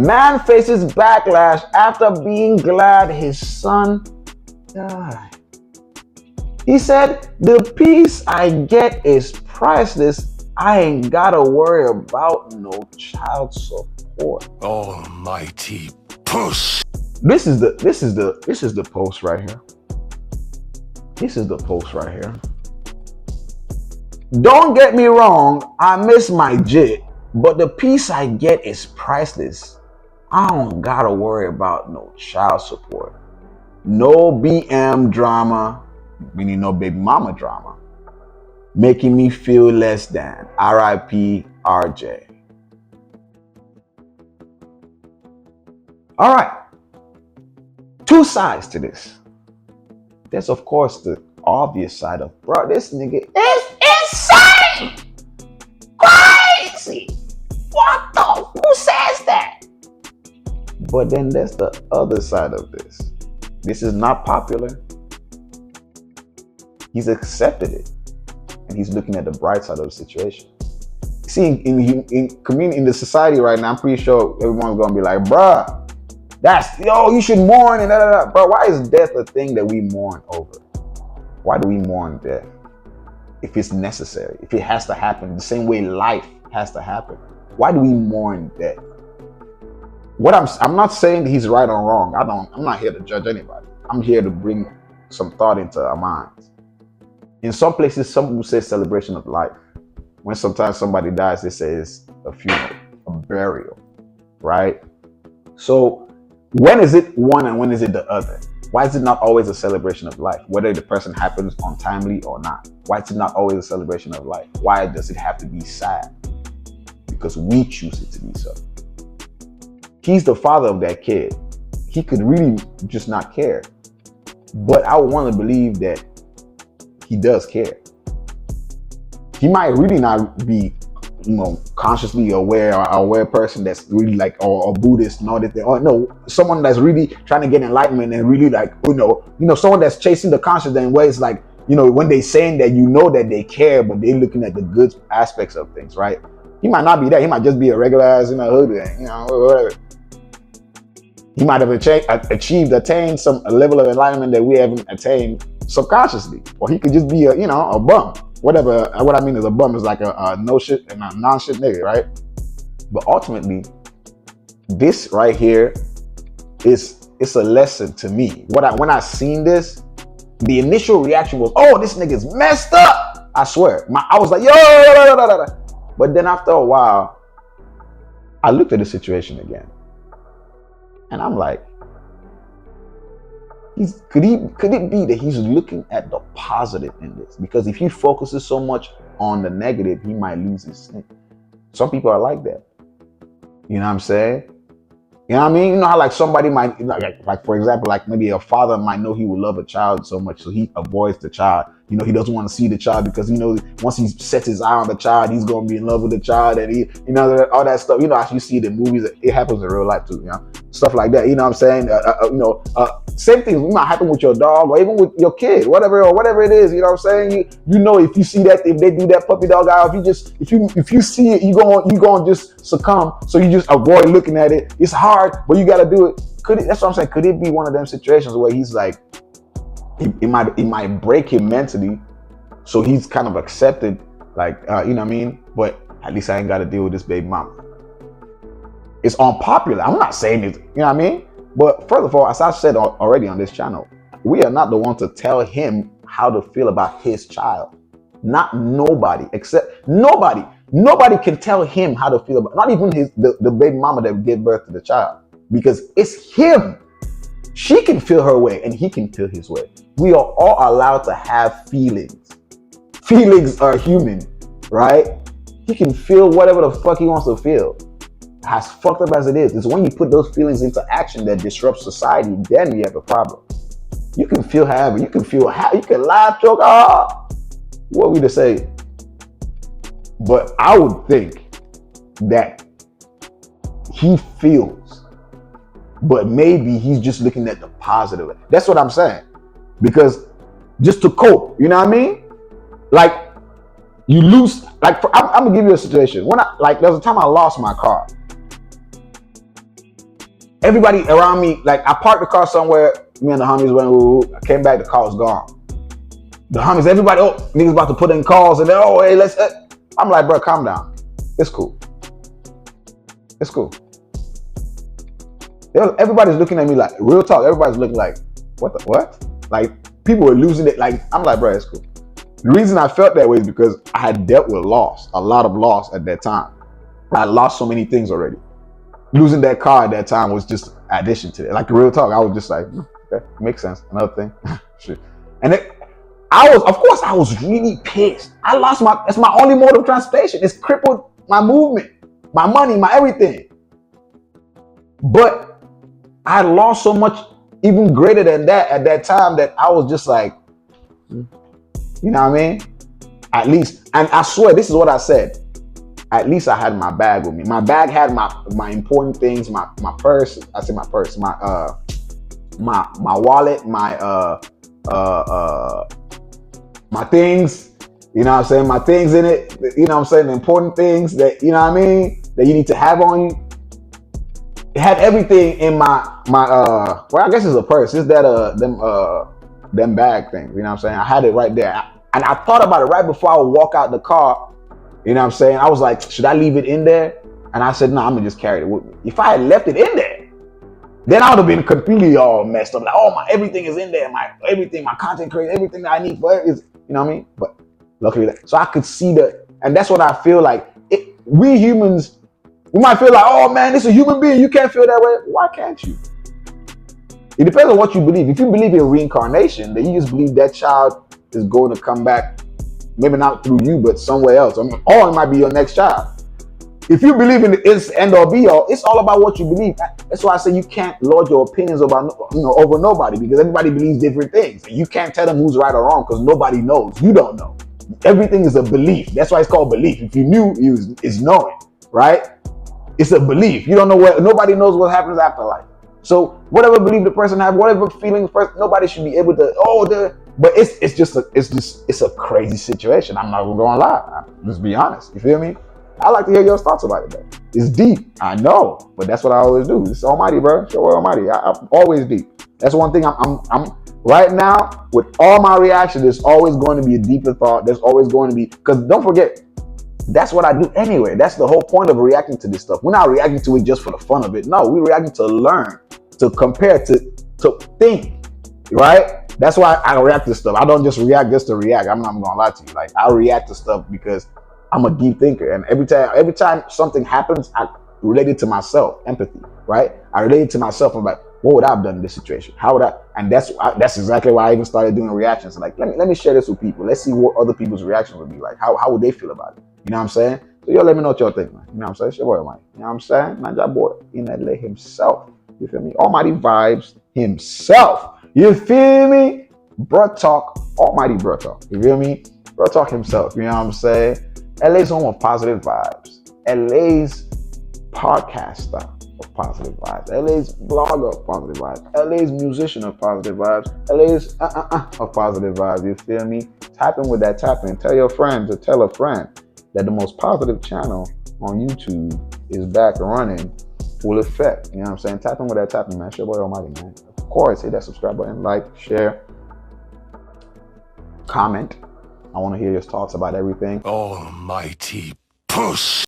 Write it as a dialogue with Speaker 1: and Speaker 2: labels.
Speaker 1: Man faces backlash after being glad his son died. He said, the peace I get is priceless. I ain't gotta worry about no child support.
Speaker 2: Almighty puss.
Speaker 1: This is the post right here. This is the post right here. Don't get me wrong, I miss my jit, but the peace I get is priceless. I don't gotta worry about no child support. No BM drama, meaning no baby mama drama, making me feel less than. RIP RJ. All right. Two sides to this. There's of course the obvious side of, bro, this nigga is insane, crazy. What the? Who says that? But then there's the other side of this. This is not popular. He's accepted it, and he's looking at the bright side of the situation. See, in the society right now, I'm pretty sure everyone's gonna be like, bruh, you should mourn and da. Bro, why is death a thing that we mourn over? Why do we mourn death? If it's necessary, if it has to happen, the same way life has to happen. Why do we mourn death? I'm not saying that he's right or wrong. I'm not here to judge anybody. I'm here to bring some thought into our minds. In some places, some people say celebration of life. When sometimes somebody dies, they say it's a funeral, a burial, right? So when is it one and when is it the other? Why is it not always a celebration of life? Whether the person happens untimely or not. Why is it not always a celebration of life? Why does it have to be sad? Because we choose it to be so. He's the father of that kid. He could really just not care. But I want to believe that he does care. He might really not be, consciously aware or aware person that's really like, or Buddhist and all that thing. Or no, someone that's really trying to get enlightenment and really like, someone that's chasing the conscious in ways like, when they saying that, that they care, but they're looking at the good aspects of things, right? He might not be that. He might just be a regular ass, hood, whatever. He might have attained some level of enlightenment that we haven't attained subconsciously, or he could just be a bum. Whatever. What I mean is a bum is like a no shit and a non shit nigga, right? But ultimately, this right here it's a lesson to me. When I seen this, the initial reaction was, oh, this nigga's messed up. I swear, I was like, yo. But then after a while, I looked at the situation again. And I'm like, could it be that he's looking at the positive in this? Because if he focuses so much on the negative, he might lose his thing. Some people are like that. You know what I'm saying? You know what I mean? You know how like somebody might, like for example, like maybe a father might know he would love a child so much, so he avoids the child. He doesn't want to see the child because he knows once he sets his eye on the child, he's going to be in love with the child, and he, all that stuff. As you see it in movies, it happens in real life too. Stuff like that. You know what I'm saying? Same thing might happen with your dog or even with your kid, whatever it is. You know what I'm saying? If you see that, if they do that puppy dog out, if you see it, you going to just succumb. So you just avoid looking at it. It's hard, but you got to do it. That's what I'm saying. Could it be one of them situations where he's like, it might break him mentally, so he's kind of accepted, like, you know what I mean? But at least I ain't got to deal with this baby mama. It's unpopular. I'm not saying it, you know what I mean? But first of all, as I said already on this channel, we are not the one to tell him how to feel about his child. Not nobody, except nobody. Nobody can tell him how to feel about, not even the baby mama that gave birth to the child, because it's him. She can feel her way and he can feel his way. We are all allowed to have feelings. Feelings are human, right? He can feel whatever the fuck he wants to feel. As fucked up as it is, it's when you put those feelings into action that disrupts society, then you have a problem. You can feel however, you can laugh, joke, what are we to say? But I would think that he feels, but maybe he's just looking at the positive. That's what I'm saying. Because just to cope, you know what I mean? Like, you lose, like, I'm gonna give you a situation. There was a time I lost my car. Everybody around me, like I parked the car somewhere, me and the homies went, ooh, I came back, the car was gone. The homies, everybody, oh, niggas about to put in calls, and then, oh, hey, let's, I'm like, bro, calm down. It's cool. It's cool. Everybody's looking at me like, real talk, everybody's looking like, what? Like, people were losing it. Like, I'm like, bro, it's cool. The reason I felt that way is because I had dealt with loss, a lot of loss at that time. I lost so many things already. Losing that car at that time was just addition to it. Like, real talk, I was just like, okay, makes sense. Another thing. Shit. And of course, I was really pissed. It's my only mode of transportation. It's crippled my movement, my money, my everything. But I lost so much, even greater than that at that time, that I was just like, you know what I mean? At least, and I swear, this is what I said. At least I had my bag with me. My bag had my important things, my purse. I say my purse, my wallet, my things. You know what I'm saying? My things in it. You know what I'm saying? The important things that, you know what I mean, that you need to have on you. It had everything in my well, I guess it's a purse. It's that them bag things. You know what I'm saying? I had it right there, and I thought about it right before I would walk out the car. You know what I'm saying? I was like, should I leave it in there? And I said, no, I'm gonna just carry it with me. If I had left it in there, then I would have been completely all messed up. Like, oh, my everything is in there. My content creation, everything that I need for it is, you know what I mean? But luckily, so I could see that, and that's what I feel like. We humans, we might feel like, oh man, this is a human being. You can't feel that way. Why can't you? It depends on what you believe. If you believe in reincarnation, then you just believe that child is going to come back. Maybe not through you, but somewhere else. I mean, or it might be your next child. If you believe in it's end or be all, it's all about what you believe. That's why I say you can't lord your opinions about, over nobody, because everybody believes different things. And you can't tell them who's right or wrong because nobody knows. You don't know. Everything is a belief. That's why it's called belief. If you knew, it's knowing, right? It's a belief. You don't know nobody knows what happens after life. So whatever belief the person has, whatever feelings first, nobody should be able to. But it's a crazy situation. I'm not gonna lie. Just be honest. You feel me? I like to hear your thoughts about it, though. It's deep, I know, but that's what I always do. It's Almighty, bro. Show Almighty. I'm always deep. That's one thing. I'm right now with all my reactions. There's always going to be a deeper thought. There's always going to be, because don't forget, that's what I do anyway. That's the whole point of reacting to this stuff. We're not reacting to it just for the fun of it. No, we're reacting to learn, to compare, to think, right? That's why I react to stuff. I don't just react just to react. I'm not gonna lie to you. Like, I react to stuff because I'm a deep thinker, and every time something happens, I relate it to myself. Empathy, right? I relate it to myself. I'm like, what would I have done in this situation? How would I? And that's exactly why I even started doing reactions. Like, let me share this with people. Let's see what other people's reactions would be like. How would they feel about it? You know what I'm saying? So y'all let me know what y'all think, man. You know what I'm saying? It's your boy, Mike. You know what I'm saying? Nanja boy in LA himself. You feel me? Almighty vibes himself. You feel me? Bro talk, Almighty bro talk. You feel me? Bro talk himself. You know what I'm saying? LA's home of positive vibes. LA's podcaster of positive vibes. LA's blogger of positive vibes. LA's musician of positive vibes. LA's of positive vibes. You feel me? Tap in with that tapping. Tell your friend to tell a friend that the most positive channel on YouTube is back and running full effect. You know what I'm saying? Tap in with that tapping, man. It's your boy Almighty, man. Of course, hit that subscribe button, like, share, comment. I want to hear your thoughts about everything.
Speaker 2: Almighty push.